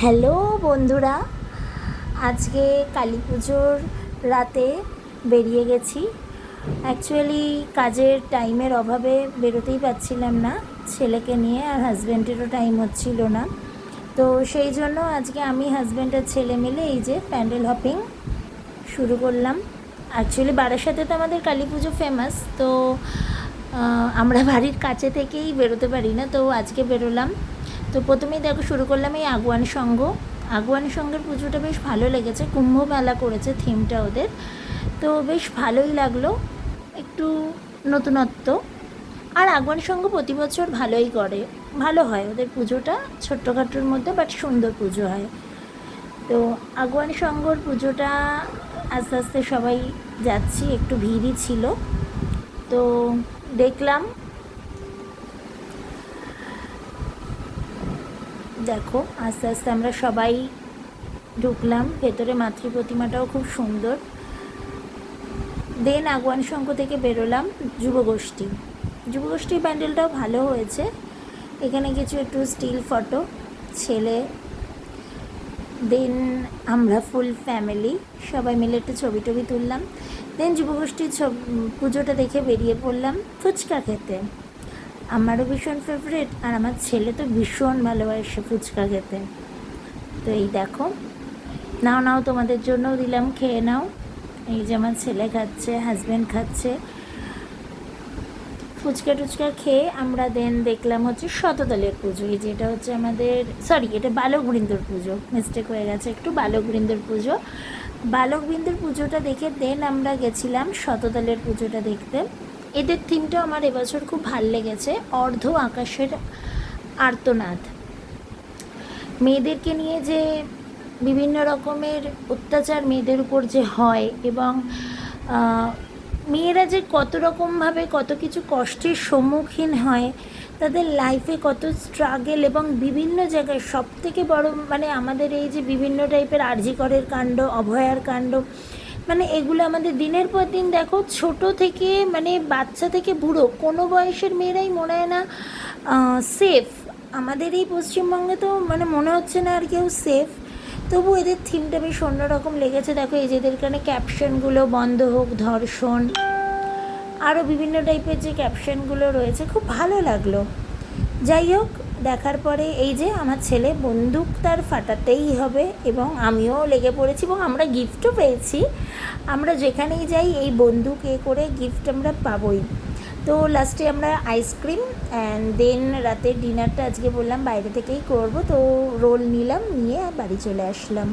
Hello বন্ধুরা, আজকে কালী পুজোর রাতে বেরিয়ে গেছি। অ্যাকচুয়ালি কাজের টাইমের অভাবে বেরোতেই পারছিলাম না ছেলেকে নিয়ে, আর হাজব্যান্ডেরও টাইম হচ্ছিল না। তো সেই জন্য আজকে আমি, হাজব্যান্ড আর ছেলে মিলে এই যে প্যান্ডেল হপিং শুরু করলাম। অ্যাকচুয়ালি বারাসাতে তো আমাদের কালী পুজো ফেমাস, তো আমরা বাড়ির কাছে থেকেই বেরোতে পারি না, তো আজকে বেরোলাম। তো প্রথমেই দেখো শুরু করলাম এই আগুয়ান সংঘ। আগুয়ান সংঘের পুজোটা বেশ ভালো লেগেছে, কুম্ভ মেলা করেছে থিমটা ওদের, তো বেশ ভালোই লাগলো, একটু নতুনত্ব। আর আগুয়ান সংঘ প্রতি বছর ভালোই করে, ভালো হয় ওদের পুজোটা, ছোট্টখাটোর মধ্যে বাট সুন্দর পুজো হয়। তো আগুয়ান সংঘর পুজোটা আস্তে আস্তে সবাই যাচ্ছি, একটু ভিড়ই ছিল। তো দেখলাম, দেখো আস্তে আস্তে আমরা সবাই ঢুকলাম ভেতরে। মাতৃ প্রতিমাটাও খুব সুন্দর। দেন আগুয়ান সংঘ থেকে বেরোলাম যুবগোষ্ঠী। যুবগোষ্ঠীর প্যান্ডেলটাও ভালো হয়েছে, এখানে কিছু একটু স্টিল ফটো ছেলে, দেন আমরা ফুল ফ্যামিলি সবাই মিলে একটু ছবি টবি তুললাম। দেন যুবগোষ্ঠীর পুজোটা দেখে বেরিয়ে পড়লাম ফুচকা খেতে। আমারও ভীষণ ফেভারিট, আর আমার ছেলে তো ভীষণ ভালোবাসে ফুচকা খেতে। তো এই দেখো, নাও নাও তোমাদের জন্যও দিলাম, খেয়ে নাও। এই যে আমার ছেলে খাচ্ছে, হাজব্যান্ড খাচ্ছে। ফুচকা টুচকা খেয়ে আমরা দেন দেখলাম হচ্ছে শতদলের পুজো। এই যেটা হচ্ছে আমাদের, সরি এটা বালকবৃন্দর পুজো, মিস্টেক হয়ে গেছে একটু, বালকবৃন্দর পুজো। বালকবৃন্দর পুজোটা দেখে দেন আমরা গেছিলাম শতদলের পুজোটা দেখতে। এদের থিমটা আমার এবছর খুব ভাল লেগেছে, অর্ধ আকাশের আর্তনাদ। মেয়েদেরকে নিয়ে যে বিভিন্ন রকমের অত্যাচার মেয়েদের উপর যে হয়, এবং মেয়েরা যে কত রকমভাবে কত কিছু কষ্টের সম্মুখীন হয়, তাদের লাইফে কত স্ট্রাগল, এবং বিভিন্ন জায়গায় সব থেকে বড় মানে আমাদের এই যে বিভিন্ন টাইপের আরজি করের কাণ্ড, অভয়ার কাণ্ড, মানে এগুলো আমাদের দিনের পর দিন দেখো, ছোট থেকে মানে বাচ্চা থেকে বুড়ো কোনো বয়সের মেয়েরাই মনে হয় না সেফ। আমাদের এই পশ্চিমবঙ্গে তো মানে মনে হচ্ছে না আর কেউ সেফ। তবু এদের থিমটা বেশ অন্যরকম লেগেছে। দেখো এই যে এদের এখানে ক্যাপশনগুলো, বন্ধ হোক ধর্ষণ, আরও বিভিন্ন টাইপের যে ক্যাপশনগুলো রয়েছে, খুব ভালো লাগলো। যাই হোক, দেখার পরে এই যে আমার ছেলে বন্দুক তার ফাটাতেই হবে, এবং আমিও লেগে পড়েছি, এবং আমরা গিফটও পেয়েছি। আমরা যেখানেই যাই এই বন্দুক করে গিফট আমরা পাবোই। তো লাস্টে আমরা আইসক্রিম অ্যান্ড দেন রাতের ডিনারটা আজকে বললাম বাইরে থেকেই করব, তো রোল নিলাম, নিয়ে বাড়ি চলে আসলাম।